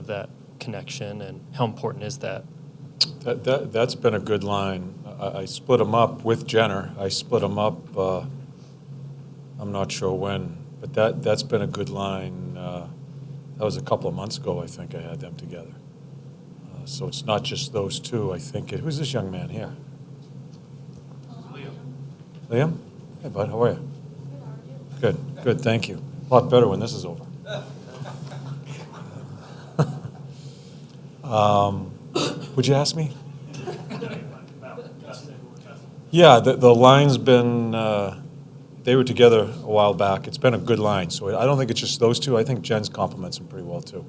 of that connection, and how important is that? That's been a good line. I split them up with Jenner. I split them up, I'm not sure when, but that's been a good line. That was a couple of months ago, I think I had them together. So it's not just those two. I think who's this young man here? Liam? Hey, bud, how are you? Good, thank you. A lot better when this is over. Would you ask me? Yeah, the line's been, they were together a while back. It's been a good line, so I don't think it's just those two. I think Jen's compliments him pretty well, too.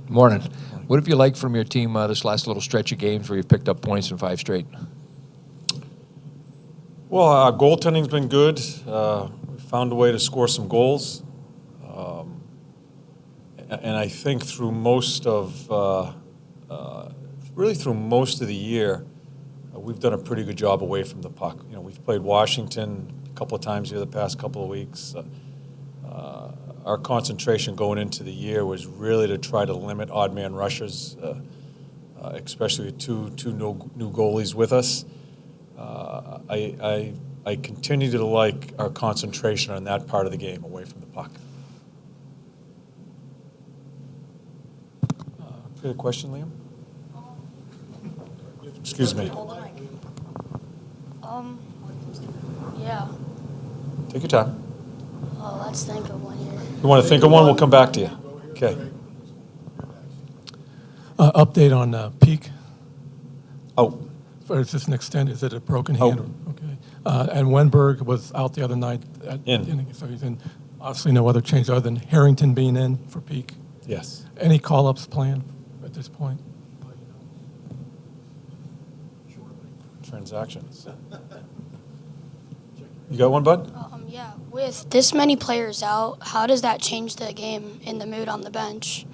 Morning. What have you liked from your team this last little stretch of games where you've picked up points in 5 straight? Well, our goaltending's been good. We found a way to score some goals. And I think through most of the year, we've done a pretty good job away from the puck. You know, we've played Washington a couple of times here the past couple of weeks. Our concentration going into the year was really to try to limit odd man rushes, especially with two new goalies with us. I continue to like our concentration on that part of the game away from the puck. You had a question, Liam? Excuse me. Yeah. Take your time. Let's think of one here. You want to think of one? We'll come back to you. Okay. Update on Peak. Oh. Is this an extent? Is it a broken Oh. hand? Okay. And Wenberg was out the other night. So he's in. Obviously, no other change other than Harrington being in for Peak. Yes. Any call-ups planned at this point? Transactions. You got one, bud? Yeah. With this many players out, how does that change the game in the mood on the bench?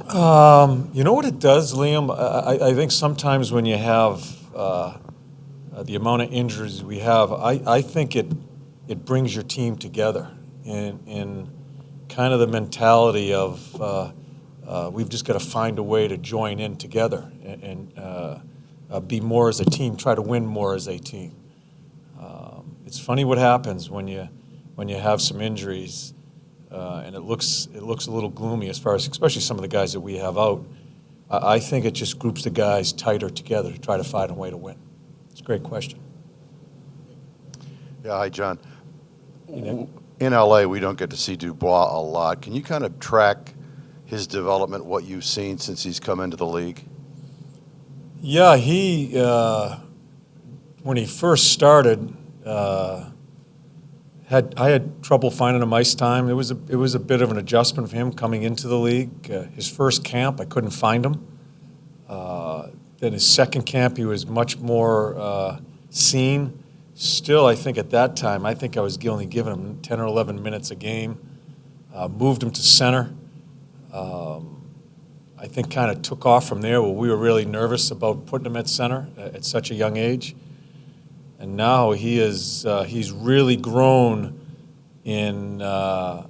You know what it does, Liam? I think sometimes when you have the amount of injuries we have, I think it brings your team together in kind of the mentality of we've just got to find a way to join in together and be more as a team, try to win more as a team. It's funny what happens when you have some injuries, and it looks a little gloomy as far as especially some of the guys that we have out. I think it just groups the guys tighter together to try to find a way to win. It's a great question. Yeah, hi, John. In LA, we don't get to see Dubois a lot. Can you kind of track his development, what you've seen since he's come into the league? Yeah, he when he first started, I had trouble finding him ice time. It was a bit of an adjustment for him coming into the league. His first camp, I couldn't find him. Then his second camp, he was much more seen. Still, I think at that time, I was only giving him 10 or 11 minutes a game. Moved him to center. I think kind of took off from there where we were really nervous about putting him at center at such a young age. And now he's really grown in, I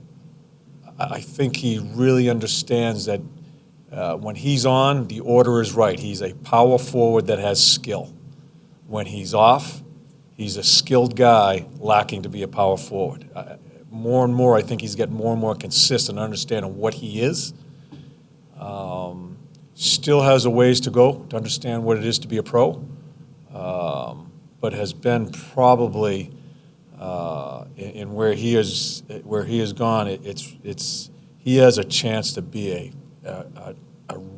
think he really understands that when he's on, the order is right. He's a power forward that has skill. When he's off, he's a skilled guy lacking to be a power forward. More and more, I think he's getting more and more consistent in understanding what he is. Still has a ways to go to understand what it is to be a pro, but has been probably in where he has gone. He has a chance to be a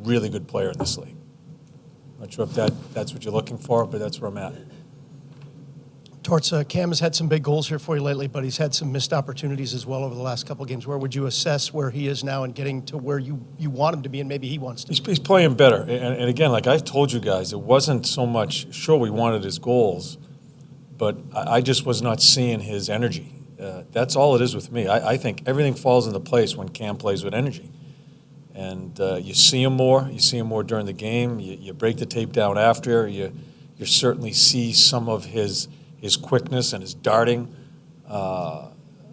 really good player in this league. Not sure if that's what you're looking for, but that's where I'm at. Torts, Cam has had some big goals here for you lately, but he's had some missed opportunities as well over the last couple of games. Where would you assess where he is now and getting to where you want him to be and maybe he wants to be? He's playing better. And again, like I've told you guys, it wasn't so much, sure, we wanted his goals, but I just was not seeing his energy. That's all it is with me. I think everything falls into place when Cam plays with energy. And you see him more. You see him more during the game. You break the tape down after. You certainly see some of his quickness and his darting.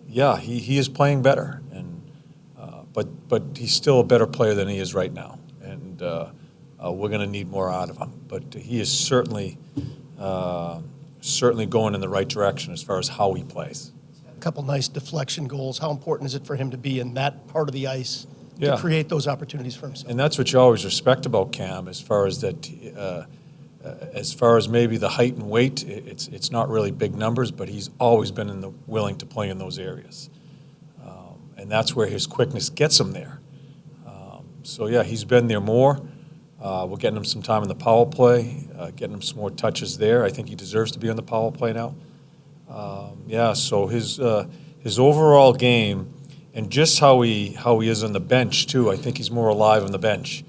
He is playing better. And but he's still a better player than he is right now, and we're going to need more out of him. But he is certainly going in the right direction as far as how he plays. A couple nice deflection goals. How important is it for him to be in that part of the ice Yeah. to create those opportunities for himself? And that's what you always respect about Cam, as far as that. As far as maybe the height and weight, it's not really big numbers, but he's always been willing to play in those areas, and that's where his quickness gets him there. So yeah, he's been there more. We're getting him some time in the power play, getting him some more touches there. I think he deserves to be on the power play now. Yeah, so his overall game, and just how he is on the bench too. I think he's more alive on the bench.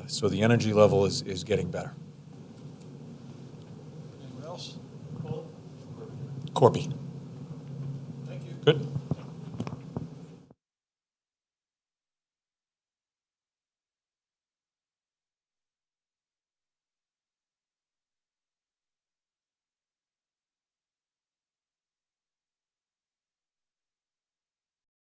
So the energy level is getting better. Anyone else? Corby.